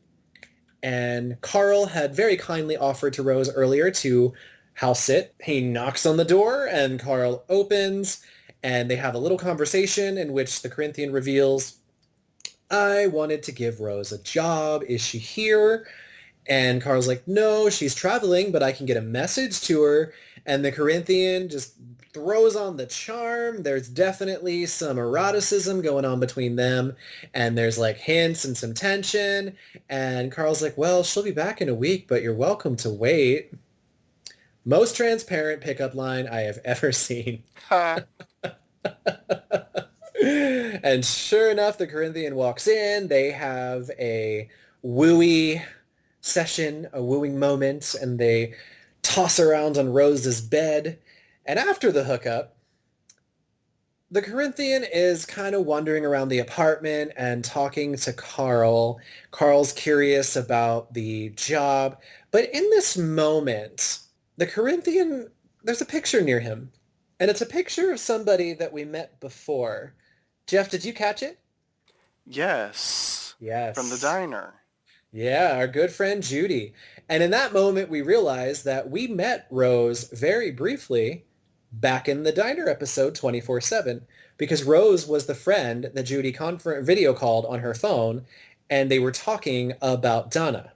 And Carl had very kindly offered to Rose earlier to house sit. He knocks on the door and Carl opens and they have a little conversation in which the Corinthian reveals, I wanted to give Rose a job. Is she here? And Carl's like, no, she's traveling, but I can get a message to her. And the Corinthian just throws on the charm. There's definitely some eroticism going on between them. And there's like hints and some tension. And Carl's like, well, she'll be back in a week, but you're welcome to wait. Most transparent pickup line I have ever seen. Ha. And sure enough, the Corinthian walks in. They have a wooey session, a wooing moment, and they toss around on Rose's bed. And after the hookup, the Corinthian is kind of wandering around the apartment and talking to Carl. Carl's curious about the job. But in this moment, the Corinthian, there's a picture near him. And it's a picture of somebody that we met before. Jeff, did you catch it? Yes. Yes. From the diner. Yeah, our good friend Judy. And in that moment, we realized that we met Rose very briefly back in the diner episode 24/7 because Rose was the friend that Judy video called on her phone, and they were talking about Donna.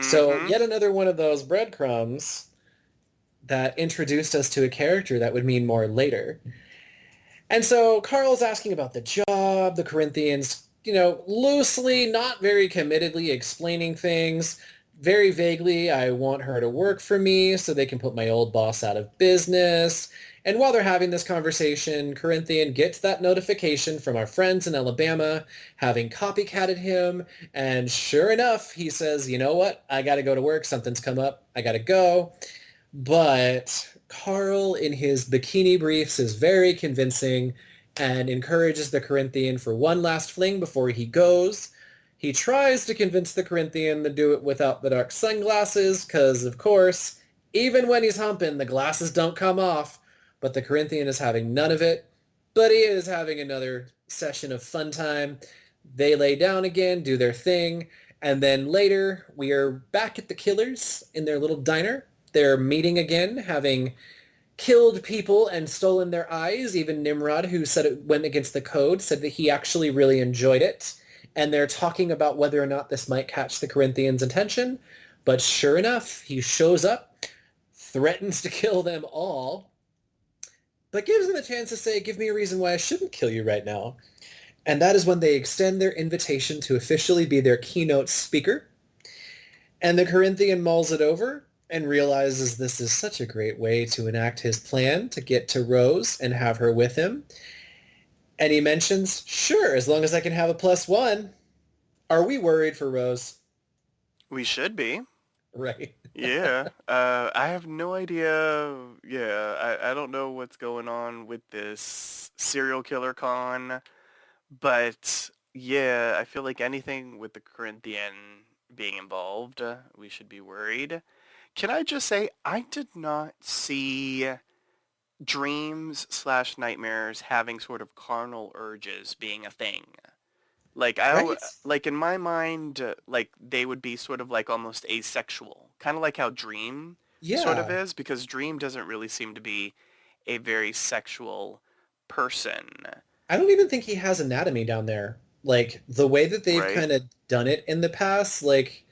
So yet another one of those breadcrumbs that introduced us to a character that would mean more later. And so Carl's asking about the job, the Corinthians, loosely, not very committedly explaining things. Very vaguely, I want her to work for me so they can put my old boss out of business. And while they're having this conversation, Corinthian gets that notification from our friends in Alabama having copycatted him. And sure enough, he says, you know what? I got to go to work. Something's come up. I got to go. But Carl in his bikini briefs is very convincing and encourages the Corinthian for one last fling before he goes. He tries to convince the Corinthian to do it without the dark sunglasses because, of course, even when he's humping, the glasses don't come off. But the Corinthian is having none of it. But he is having another session of fun time. They lay down again, do their thing. And then later, we are back at the Killers in their little diner. They're meeting again, having killed people and stolen their eyes. Even Nimrod, who said it went against the code, said that he actually really enjoyed it. And they're talking about whether or not this might catch the Corinthians' attention. But sure enough, he shows up, threatens to kill them all, but gives them a chance to say, give me a reason why I shouldn't kill you right now. And that is when they extend their invitation to officially be their keynote speaker. And the Corinthian mulls it over and realizes this is such a great way to enact his plan to get to Rose and have her with him. And he mentions, sure, as long as I can have a +1. Are we worried for Rose? We should be. Right. Yeah. I have no idea. Yeah, I don't know what's going on with this serial killer con, but yeah, I feel like anything with the Corinthian being involved, we should be worried. Can I just say, I did not see dreams/nightmares having sort of carnal urges being a thing. Right? Like in my mind, like they would be sort of like almost asexual, kind of like how Dream sort of Yeah. is, because Dream doesn't really seem to be a very sexual person, I don't even think he has anatomy down there. Like the way that they've right? kind of done it in the past, like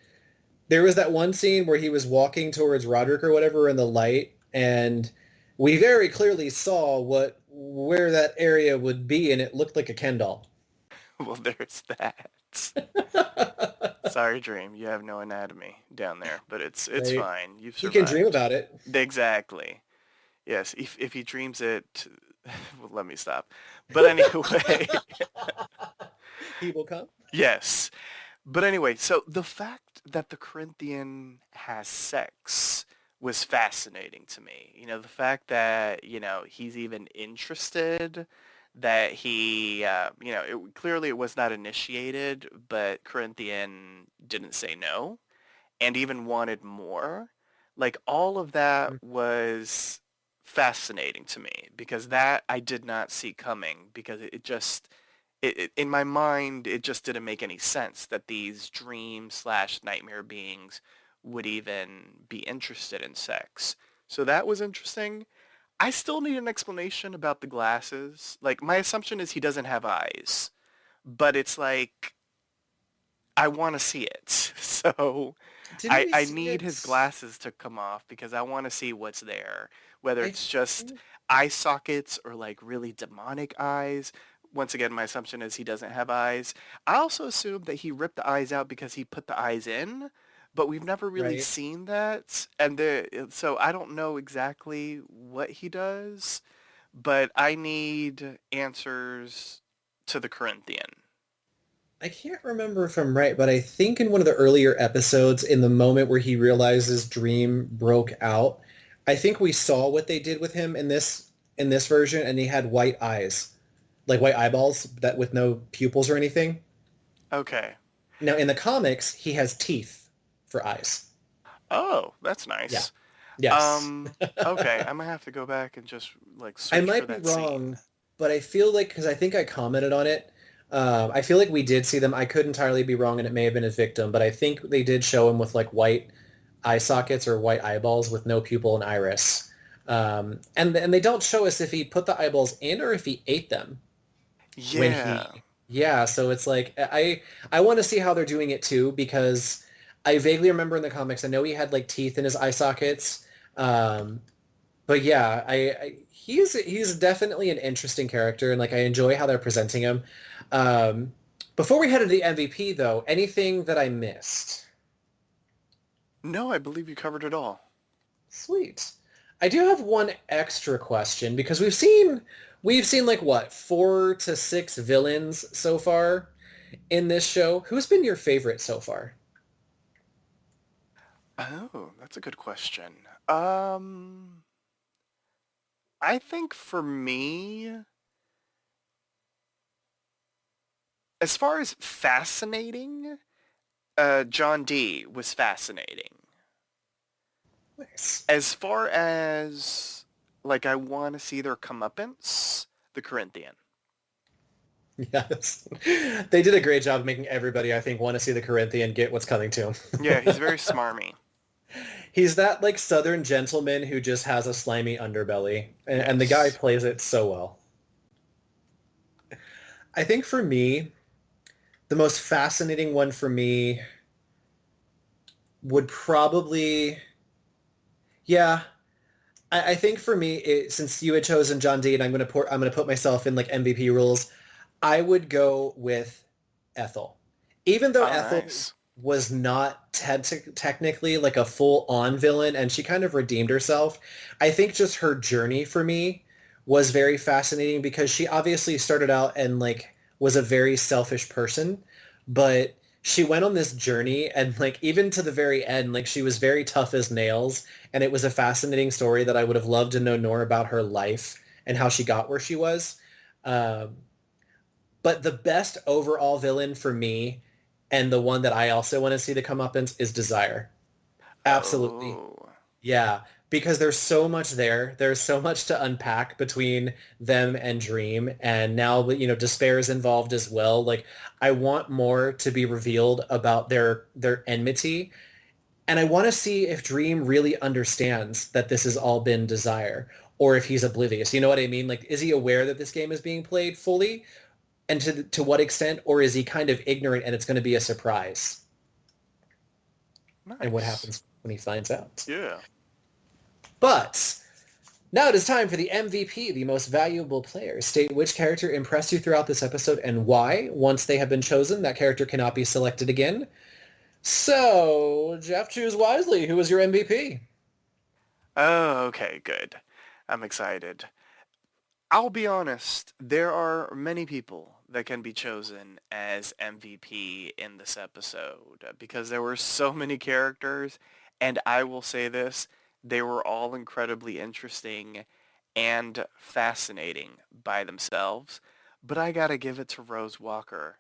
there was that one scene where he was walking towards Roderick or whatever in the light, and we very clearly saw where that area would be, and it looked like a Ken doll. Well, there's that. Sorry, Dream, you have no anatomy down there, but it's Right? fine. You've He can dream survived. about it. Exactly. Yes, if he dreams it, well, let me stop. But anyway, He will come. yes. But anyway, so the fact that the Corinthian has sex was fascinating to me. The fact that, he's even interested, that he, clearly it was not initiated, but Corinthian didn't say no and even wanted more. Like all of that was fascinating to me because that I did not see coming because it just in my mind, it just didn't make any sense that these dream slash nightmare beings would even be interested in sex. So that was interesting. I still need an explanation about the glasses. Like, my assumption is he doesn't have eyes, but it's like, I want to see it. So Didn't I, we I see need it? his glasses to come off because I want to see what's there. Whether I it's just eye sockets or like really demonic eyes. Once again, my assumption is he doesn't have eyes. I also assume that he ripped the eyes out because he put the eyes in, but we've never really right. seen that. So I don't know exactly what he does, but I need answers to the Corinthian. I can't remember if I'm right, but I think in one of the earlier episodes, in the moment where he realizes Dream broke out, I think we saw what they did with him in this version, and he had white eyes, like white eyeballs that with no pupils or anything. Okay. Now in the comics, he has teeth for eyes. Oh, that's Yeah. nice. Yes. Okay, I'm gonna have to go back and just like I search for might be that scene. wrong, but I feel like because I think I commented on it. I feel like we did see them. I could entirely be wrong, and it may have been his victim, but I think they did show him with like white eye sockets or white eyeballs with no pupil and iris. And they don't show us if he put the eyeballs in or if he ate them when Yeah. he. Yeah, so it's like I want to see how they're doing it too because I vaguely remember in the comics I know he had like teeth in his eye sockets. Um, but yeah, he's definitely an interesting character, and like I enjoy how they're presenting him. Um, Before we head into the MVP, though, anything that I missed? No, I believe you covered it all. Sweet. I do have one extra question because we've seen like what 4 to 6 villains so far in this show. Who's been your favorite so far? Oh, that's a good question. Um, I think for me, as far as fascinating, John D was fascinating. Nice. As far as like I want to see their comeuppance, the Corinthian. Yes. They did a great job of making everybody, I think, want to see the Corinthian get what's coming to him. Yeah, he's very smarmy. He's that like southern gentleman who just has a slimy underbelly, and the guy Yes. plays it so well. I think for me, the most fascinating one for me would probably, yeah, I think for me, since you had chosen John D, and I'm gonna put myself in like MVP rules, I would go with Ethel. Even though Oh, Ethel nice. was not technically like a full-on villain, and she kind of redeemed herself, I think just her journey for me was very fascinating because she obviously started out and like was a very selfish person, but she went on this journey and like even to the very end, like she was very tough as nails, and it was a fascinating story that I would have loved to know more about her life and how she got where she was. Um, but the best overall villain for me, and the one that I also want to see the comeuppance, is Desire. Absolutely. Oh. Yeah. because there's so much there. There's so much to unpack between them and Dream, and now, you know, Despair is involved as well. Like, I want more to be revealed about their enmity, and I want to see if Dream really understands that this has all been Desire, or if he's oblivious. You know what I mean? Like, is he aware that this game is being played fully, and to what extent, or is he kind of ignorant and it's going to be a surprise? Nice. And what happens when he finds out? Yeah. But now it is time for the MVP, the most valuable player. State which character impressed you throughout this episode and why. Once they have been chosen, that character cannot be selected again. So, Jeff, choose wisely. Who was your MVP? Oh, okay, good. I'm excited. I'll be honest, there are many people that can be chosen as MVP in this episode because there were so many characters, and I will say this, they were all incredibly interesting and fascinating by themselves, but I gotta give it to Rose Walker.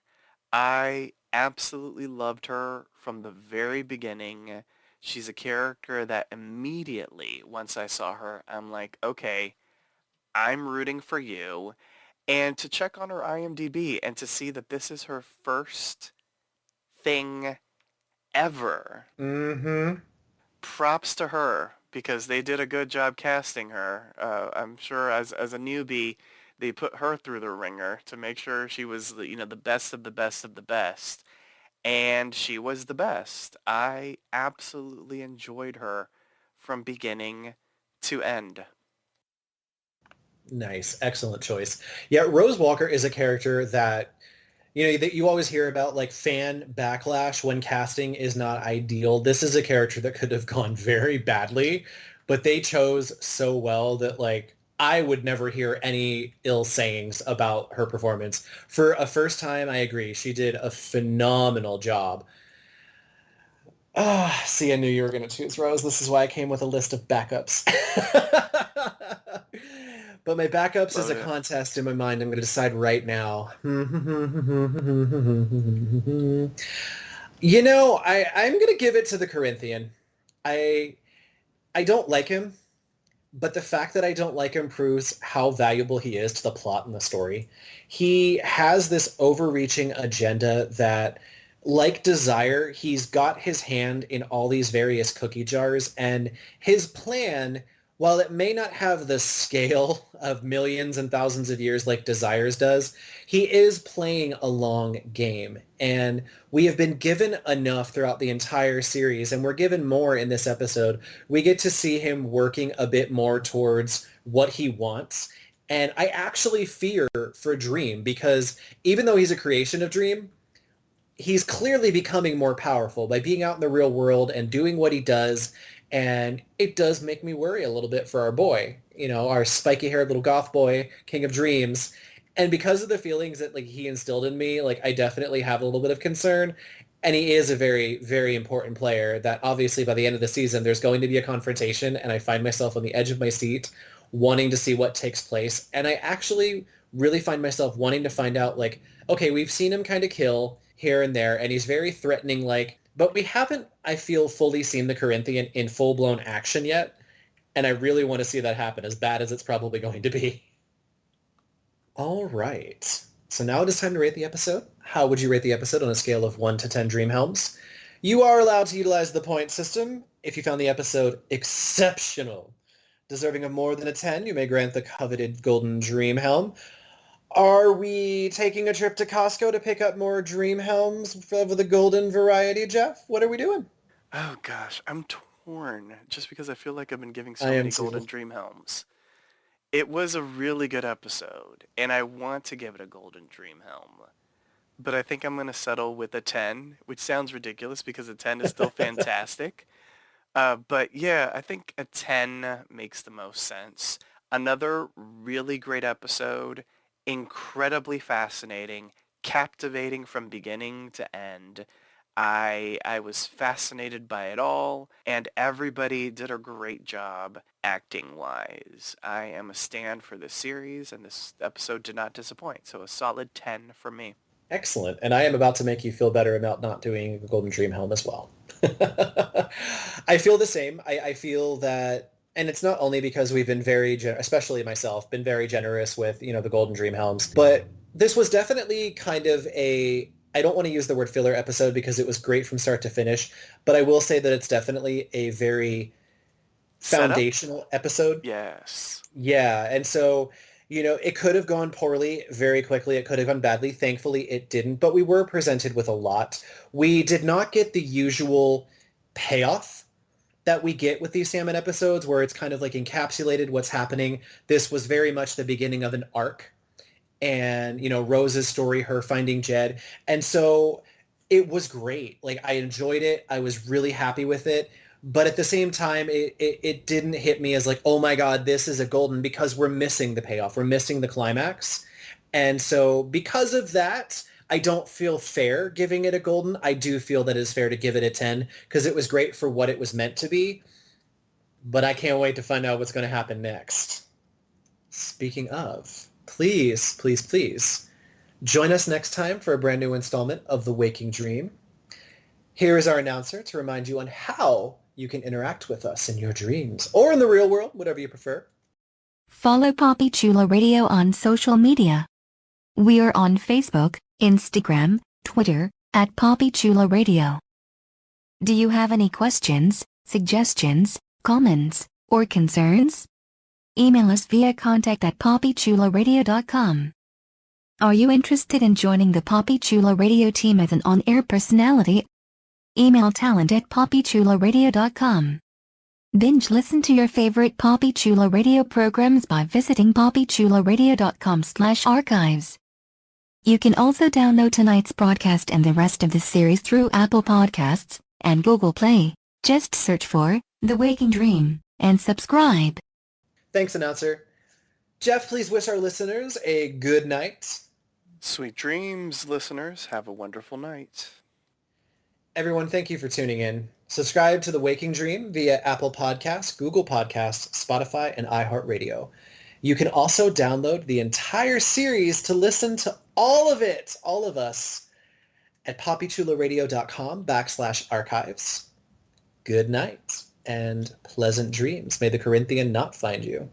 I absolutely loved her from the very beginning. She's a character that immediately, once I saw her, I'm like, okay, I'm rooting for you. And to check on her IMDb and to see that this is her first thing ever. Mm-hmm. Props to her because they did a good job casting her. I'm sure as a newbie, they put her through the ringer to make sure she was, you know, the best of the best of the best. And she was the best. I absolutely enjoyed her from beginning to end. Nice. Excellent choice. Yeah, Rose Walker is a character that, you know, that you always hear about, like, fan backlash when casting is not ideal. This is a character that could have gone very badly, but they chose so well that, like, I would never hear any ill sayings about her performance. For a first time, I agree. She did a phenomenal job. Ah, see, I knew you were going to choose Rose. This is why I came with a list of backups. But my backups is a contest in my mind. I'm going to decide right now. You know, I'm going to give it to the Corinthian. I don't like him, but the fact that I don't like him proves how valuable he is to the plot and the story. He has this overreaching agenda that, like Desire, he's got his hand in all these various cookie jars, and his plan, while it may not have the scale of millions and thousands of years like Desire's does, he is playing a long game. And we have been given enough throughout the entire series, and we're given more in this episode. We get to see him working a bit more towards what he wants. And I actually fear for Dream, because even though he's a creation of Dream, he's clearly becoming more powerful by being out in the real world and doing what he does. And it does make me worry a little bit for our boy, you know, our spiky-haired little goth boy, King of Dreams. And because of the feelings that, like, he instilled in me, like, I definitely have a little bit of concern. And he is a very, very important player that obviously by the end of the season, there's going to be a confrontation, and I find myself on the edge of my seat wanting to see what takes place. And I actually really find myself wanting to find out, like, okay, we've seen him kind of kill here and there, and he's very threatening, like, but we haven't, I feel, fully seen the Corinthian in full-blown action yet, and I really want to see that happen, as bad as it's probably going to be. All right. So now it is time to rate the episode. How would you rate the episode on a scale of 1 to 10 Dream Helms? You are allowed to utilize the point system. If you found the episode exceptional, deserving of more than a 10, you may grant the coveted Golden Dream Helm. Are we taking a trip to Costco to pick up more Dream Helms of the golden variety, Jeff? What are we doing? Oh gosh, I'm torn just because I feel like I've been giving so I am many too. Golden Dream Helms. It was a really good episode, and I want to give it a Golden Dream Helm. But I think I'm going to settle with a 10, which sounds ridiculous because a 10 is still fantastic. But yeah, I think a 10 makes the most sense. Another really great episode, incredibly fascinating, captivating from beginning to end. I was fascinated by it all, and everybody did a great job acting-wise. I am a stan for this series, and this episode did not disappoint, so a solid 10 for me. Excellent. And I am about to make you feel better about not doing the Golden Dream Helm as well. I feel the same. I feel that And it's not only because we've been especially myself, been very generous with, the Golden Dream Helms, but this was definitely kind of I don't want to use the word filler episode because it was great from start to finish, but I will say that it's definitely a very foundational episode. Yes. Yeah. And so, it could have gone poorly very quickly. It could have gone badly. Thankfully, it didn't, but we were presented with a lot. We did not get the usual payoff that we get with these Salmon episodes where it's kind of like encapsulated what's happening. This was very much the beginning of an arc and, Rose's story, her finding Jed. And so it was great. Like, I enjoyed it. I was really happy with it. But at the same time, it didn't hit me as like, oh my God, this is a golden, because we're missing the payoff. We're missing the climax. And so because of that, I don't feel fair giving it a golden. I do feel that it's fair to give it a 10 because it was great for what it was meant to be. But I can't wait to find out what's going to happen next. Speaking of, please, please, please join us next time for a brand new installment of The Waking Dream. Here is our announcer to remind you on how you can interact with us in your dreams or in the real world, whatever you prefer. Follow Poppy Chulo Radio on social media. We are on Facebook, Instagram, Twitter, at Poppy Chulo Radio. Do you have any questions, suggestions, comments, or concerns? Email us via contact@poppychuloradio.com. Are you interested in joining the Poppy Chulo Radio team as an on-air personality? Email talent@poppychuloradio.com. Binge listen to your favorite Poppy Chulo Radio programs by visiting poppychuloradio.com/archives. You can also download tonight's broadcast and the rest of the series through Apple Podcasts and Google Play. Just search for The Waking Dream and subscribe. Thanks, announcer. Jeff, please wish our listeners a good night. Sweet dreams, listeners. Have a wonderful night. Everyone, thank you for tuning in. Subscribe to The Waking Dream via Apple Podcasts, Google Podcasts, Spotify, and iHeartRadio. You can also download the entire series to listen to all of it, all of us, at poppychuloradio.com/archives. Good night and pleasant dreams. May the Corinthian not find you.